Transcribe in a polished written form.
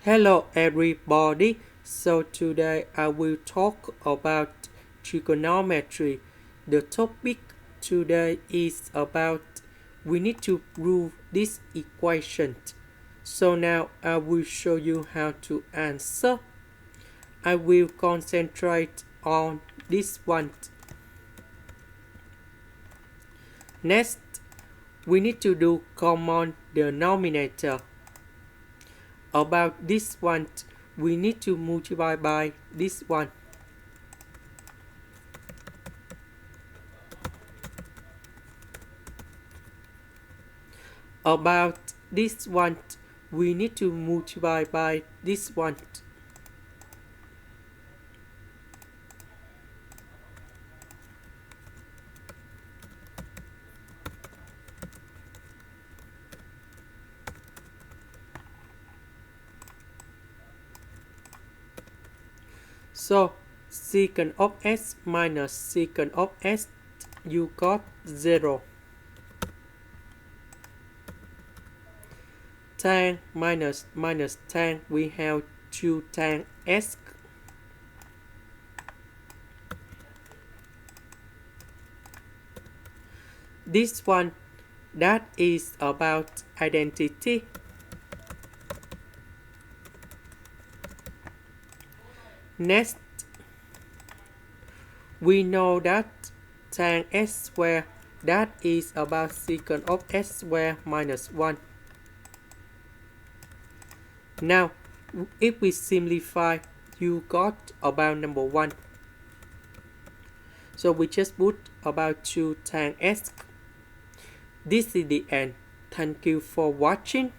Hello everybody. So today I will talk about trigonometry. The topic today is about we need to prove this equation. So now I will show you how to answer. I will concentrate on this one. Next, we need to do common denominator. About this one, we need to multiply by this one. About this one, we need to multiply by this one. So secant of s minus secant of s, you got 0. Tan minus tan, we have 2 tan s. This one, that is about identity. Next, we know that tan s square, that is about secant of s square minus 1. Now, if we simplify, you got about number 1. So we just put about 2 tan s. This is the end. Thank you for watching.